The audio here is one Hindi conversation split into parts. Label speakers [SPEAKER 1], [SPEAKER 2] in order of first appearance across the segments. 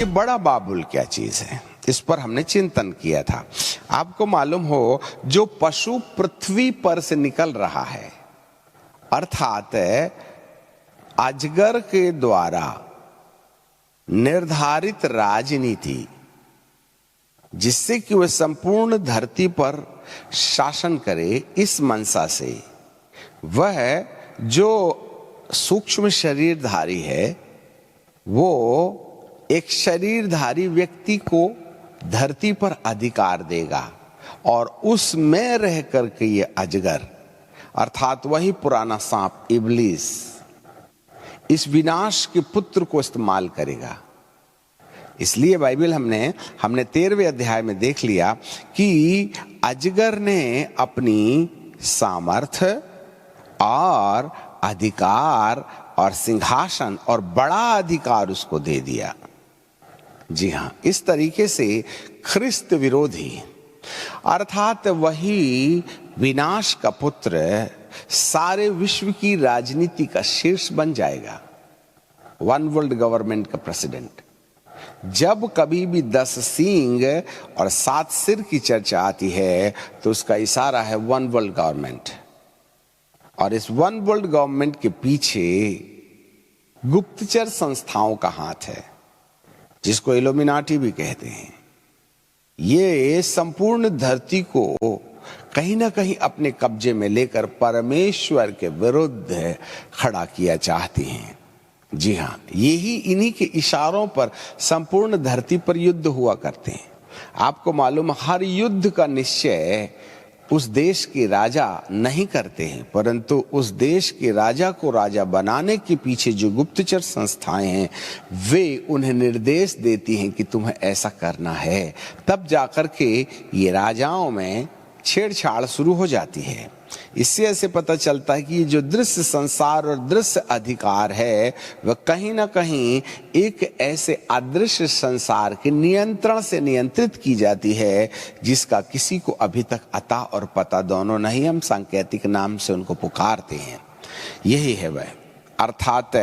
[SPEAKER 1] ये बड़ा बाबुल क्या चीज है, इस पर हमने चिंतन किया था। आपको मालूम हो, जो पशु पृथ्वी पर से निकल रहा है, अर्थात अजगर के द्वारा निर्धारित राजनीति, जिससे कि वह संपूर्ण धरती पर शासन करे, इस मनसा से वह जो सूक्ष्म शरीरधारी है वो एक शरीरधारी व्यक्ति को धरती पर अधिकार देगा और उसमें रह करके ये अजगर अर्थात वही पुराना सांप इब्लीस इस विनाश के पुत्र को इस्तेमाल करेगा। इसलिए बाइबल हमने 13वें अध्याय में देख लिया कि अजगर ने अपनी सामर्थ्य और अधिकार और सिंहासन और बड़ा अधिकार उसको दे दिया। जी हाँ, इस तरीके से ख्रिस्त विरोधी अर्थात वही विनाश का पुत्र सारे विश्व की राजनीति का शीर्ष बन जाएगा, वन वर्ल्ड गवर्नमेंट का प्रेसिडेंट। जब कभी भी 10 सींग और 7 सिर की चर्चा आती है तो उसका इशारा है वन वर्ल्ड गवर्नमेंट, और इस वन वर्ल्ड गवर्नमेंट के पीछे गुप्तचर संस्थाओं का हाथ है, जिसको इल्यूमिनाटी भी कहते हैं। ये संपूर्ण धरती को कहीं ना कहीं अपने कब्जे में लेकर परमेश्वर के विरुद्ध खड़ा किया चाहती हैं। जी हाँ, यही इन्हीं के इशारों पर संपूर्ण धरती पर युद्ध हुआ करते हैं। आपको मालूम, हर युद्ध का निश्चय उस देश के राजा नहीं करते हैं, परंतु उस देश के राजा को राजा बनाने के पीछे जो गुप्तचर संस्थाएं हैं वे उन्हें निर्देश देती हैं कि तुम्हें ऐसा करना है। तब जाकर के ये राजाओं में छेड़छाड़ शुरू हो जाती है। इससे ऐसे पता चलता है कि ये जो दृश्य संसार और दृश्य अधिकार है वह कहीं ना कहीं एक ऐसे अदृश्य संसार के नियंत्रण से नियंत्रित की जाती है जिसका किसी को अभी तक अता और पता दोनों नहीं, हम सांकेतिक नाम से उनको पुकारते हैं। यही है वह, अर्थात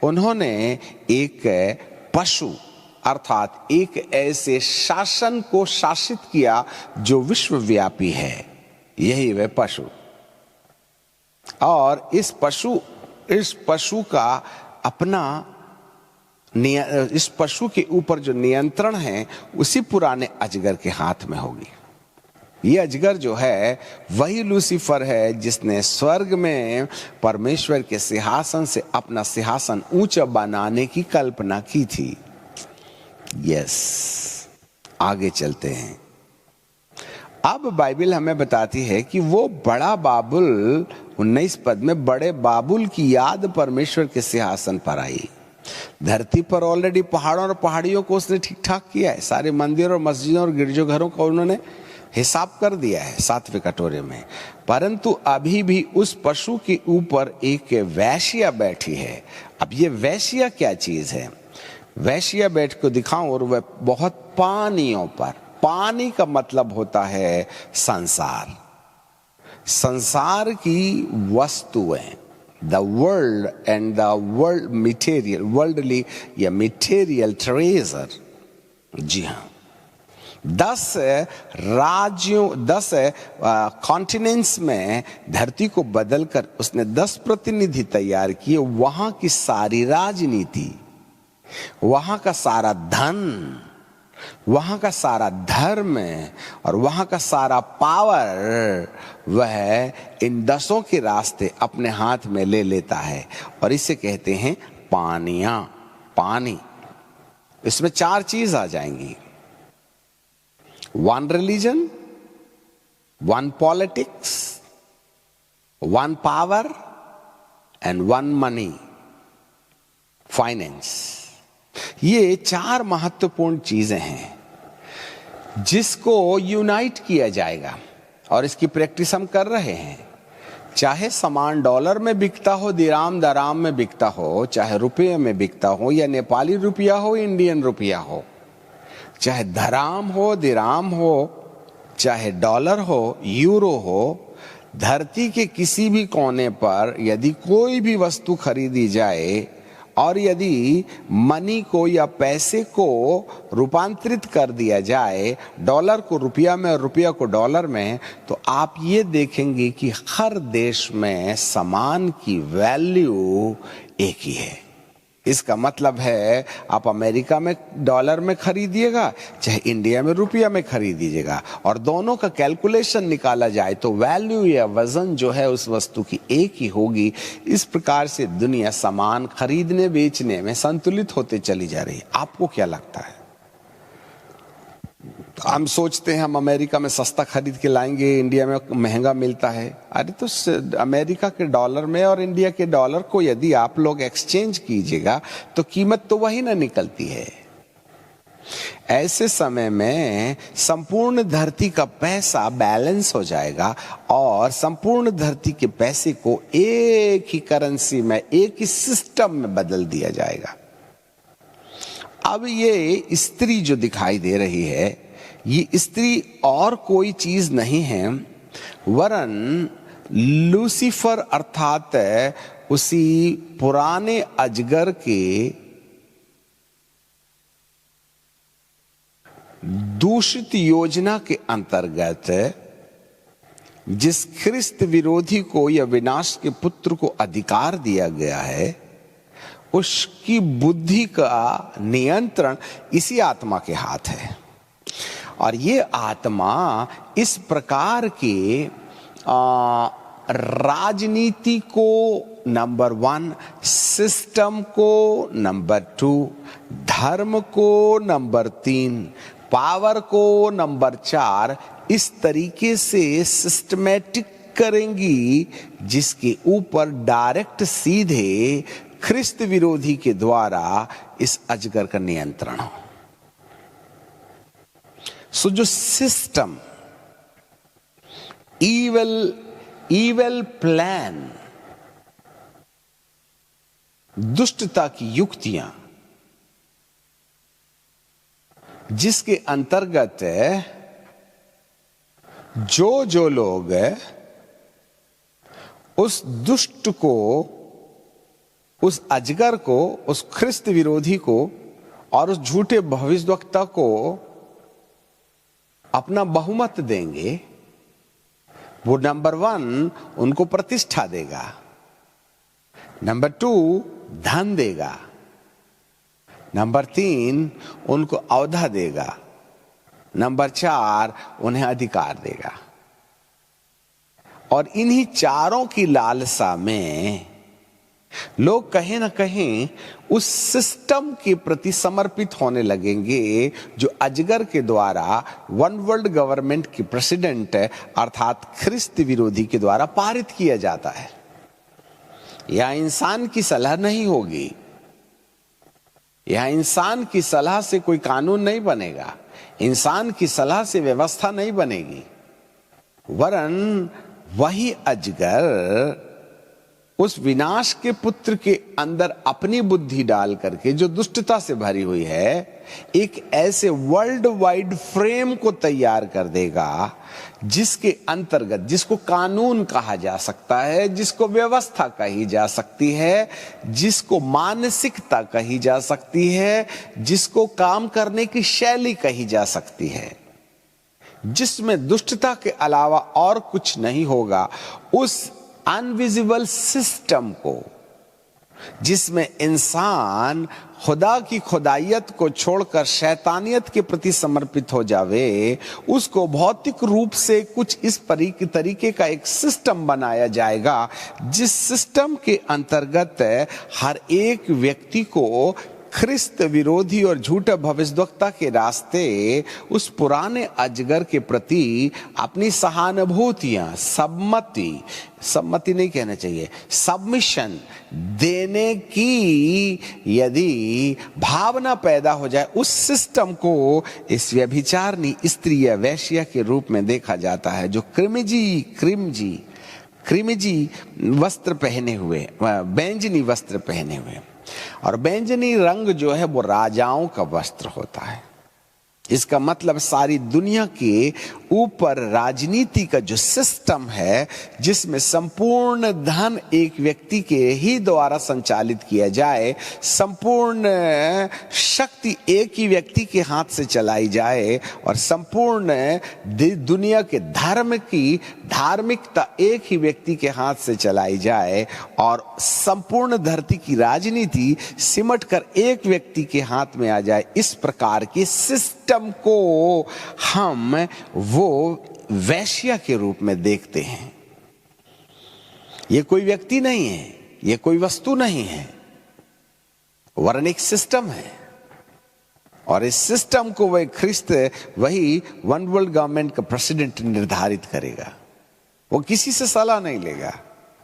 [SPEAKER 1] उन्होंने एक पशु अर्थात एक ऐसे शासन को शासित किया जो विश्वव्यापी है। यही वह पशु, और इस पशु का अपना इस पशु के ऊपर जो नियंत्रण है उसी पुराने अजगर के हाथ में होगी। ये अजगर जो है वही लूसीफर है जिसने स्वर्ग में परमेश्वर के सिंहासन से अपना सिंहासन ऊंचा बनाने की कल्पना की थी। यस, आगे चलते हैं। अब बाइबल हमें बताती है कि वो बड़ा बाबुल 19 पद में बड़े बाबुल की याद परमेश्वर के सिंहासन पर आई। धरती पर ऑलरेडी पहाड़ों और पहाड़ियों को उसने ठीक ठाक किया है, सारे मंदिरों और मस्जिदों और गिरजाघरों का उन्होंने हिसाब कर दिया है 7वें कटोरे में, परंतु अभी भी उस पशु के ऊपर एक वैश्या बैठी है। अब ये वैश्या क्या चीज है? वैश्या बैठ को दिखाऊं, और वह बहुत पानियों पर, पानी का मतलब होता है संसार, संसार की वस्तुएं, the world and the world material, worldly या मटेरियल ट्रेजर। जी हाँ, 10 राज्यों 10 कॉन्टिनेंट्स में धरती को बदलकर उसने 10 प्रतिनिधि तैयार किए। वहां की सारी राजनीति, वहां का सारा धन, वहां का सारा धर्म और वहां का सारा पावर वह इन 10 के रास्ते अपने हाथ में ले लेता है, और इसे कहते हैं पानी। इसमें 4 चीज आ जाएंगी, 1 religion, 1 politics, 1 power and 1 money, finance. ये 4 महत्वपूर्ण चीजें हैं जिसको यूनाइट किया जाएगा, और इसकी प्रैक्टिस हम कर रहे हैं। चाहे सामान डॉलर में बिकता हो, दिराम दराम में बिकता हो, चाहे रुपये में बिकता हो, या नेपाली रुपया हो, इंडियन रुपया हो, चाहे धराम हो, दिराम हो, चाहे डॉलर हो, यूरो हो, धरती के किसी भी कोने पर यदि कोई भी वस्तु खरीदी जाए और यदि मनी को या पैसे को रूपांतरित कर दिया जाए, डॉलर को रुपया में और रुपया को डॉलर में, तो आप ये देखेंगे कि हर देश में सामान की वैल्यू एक ही है। इसका मतलब है आप अमेरिका में डॉलर में खरीदिएगा, चाहे इंडिया में रुपया में खरीदिएगा, और दोनों का कैलकुलेशन निकाला जाए तो वैल्यू या वजन जो है उस वस्तु की एक ही होगी। इस प्रकार से दुनिया सामान खरीदने बेचने में संतुलित होते चली जा रही है। आपको क्या लगता है? हम सोचते हैं हम अमेरिका में सस्ता खरीद के लाएंगे, इंडिया में महंगा मिलता है। अरे तो अमेरिका के डॉलर में और इंडिया के डॉलर को यदि आप लोग एक्सचेंज कीजिएगा तो कीमत तो वही ना निकलती है। ऐसे समय में संपूर्ण धरती का पैसा बैलेंस हो जाएगा और संपूर्ण धरती के पैसे को एक ही करेंसी में, एक ही सिस्टम में बदल दिया जाएगा। अब ये स्त्री जो दिखाई दे रही है, ये स्त्री और कोई चीज नहीं है वरन लूसीफर अर्थात उसी पुराने अजगर के दूषित योजना के अंतर्गत जिस ख्रिस्त विरोधी को या विनाश के पुत्र को अधिकार दिया गया है, उसकी बुद्धि का नियंत्रण इसी आत्मा के हाथ है। और ये आत्मा इस प्रकार के राजनीति को नंबर 1, सिस्टम को नंबर 2, धर्म को नंबर 3, पावर को नंबर 4 इस तरीके से सिस्टमैटिक करेंगी जिसके ऊपर डायरेक्ट सीधे ख्रिस्त विरोधी के द्वारा इस अजगर का नियंत्रण हो। सो जो सिस्टम, इवल प्लान, दुष्टता की युक्तियां जिसके अंतर्गत जो लोग उस दुष्ट को, उस अजगर को, उस ख्रिस्त विरोधी को और उस झूठे भविष्यवक्ता को अपना बहुमत देंगे, वो नंबर 1 उनको प्रतिष्ठा देगा, नंबर 2 धन देगा, नंबर 3 उनको औधा देगा, नंबर 4 उन्हें अधिकार देगा। और इन्हीं चारों की लालसा में लोग कहीं ना कहीं उस सिस्टम के प्रति समर्पित होने लगेंगे जो अजगर के द्वारा वन वर्ल्ड गवर्नमेंट के प्रेसिडेंट अर्थात ख्रिस्त विरोधी के द्वारा पारित किया जाता है। यह इंसान की सलाह नहीं होगी, यह इंसान की सलाह से कोई कानून नहीं बनेगा, इंसान की सलाह से व्यवस्था नहीं बनेगी, वरन वही अजगर उस विनाश के पुत्र के अंदर अपनी बुद्धि डाल करके जो दुष्टता से भरी हुई है, एक ऐसे वर्ल्ड वाइड फ्रेम को तैयार कर देगा जिसके अंतर्गत, जिसको कानून कहा जा सकता है, जिसको व्यवस्था कही जा सकती है, जिसको मानसिकता कही जा सकती है, जिसको काम करने की शैली कही जा सकती है, जिसमें दुष्टता के अलावा और कुछ नहीं होगा, उस अनविजिबल सिस्टम को, जिसमें इंसान खुदा की खुदाइयत को छोड़कर शैतानियत के प्रति समर्पित हो जावे, उसको भौतिक रूप से कुछ इस तरीके का एक सिस्टम बनाया जाएगा जिस सिस्टम के अंतर्गत हर एक व्यक्ति को ख्रिस्त विरोधी और झूठे भविष्यवक्ता के रास्ते उस पुराने अजगर के प्रति अपनी सहानुभूतियां, सम्मति नहीं कहना चाहिए, सबमिशन देने की यदि भावना पैदा हो जाए, उस सिस्टम को इस व्यभिचारिणी स्त्री या वेश्या के रूप में देखा जाता है जो क्रिमजी वस्त्र पहने हुए, बैंजनी वस्त्र पहने हुए, और बैंजनी रंग जो है वो राजाओं का वस्त्र होता है। इसका मतलब सारी दुनिया के ऊपर राजनीति का जो सिस्टम है, जिसमें संपूर्ण धन एक व्यक्ति के ही द्वारा संचालित किया जाए, संपूर्ण शक्ति एक ही व्यक्ति के हाथ से चलाई जाए, और संपूर्ण दुनिया के धार्मिकता एक ही व्यक्ति के हाथ से चलाई जाए, और संपूर्ण धरती की राजनीति सिमट कर एक व्यक्ति के हाथ में आ जाए, इस प्रकार के सिस्टम को हम वो वैश्या के रूप में देखते हैं। ये कोई व्यक्ति नहीं है, ये कोई वस्तु नहीं है, वरन एक सिस्टम है। और इस सिस्टम को वह ख्रिस्त, वही वन वर्ल्ड गवर्नमेंट का प्रेसिडेंट निर्धारित करेगा। वो किसी से सलाह नहीं लेगा,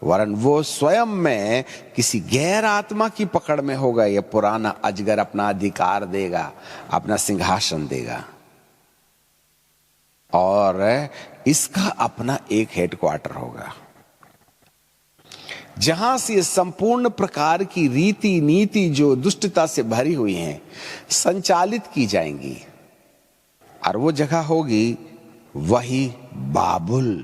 [SPEAKER 1] वरन वो स्वयं में किसी गैर आत्मा की पकड़ में होगा। ये पुराना अजगर अपना अधिकार देगा, अपना सिंहासन देगा, और इसका अपना एक हेडक्वार्टर होगा, जहां से संपूर्ण प्रकार की रीति नीति जो दुष्टता से भरी हुई हैं संचालित की जाएंगी। और वो जगह होगी वही बाबुल।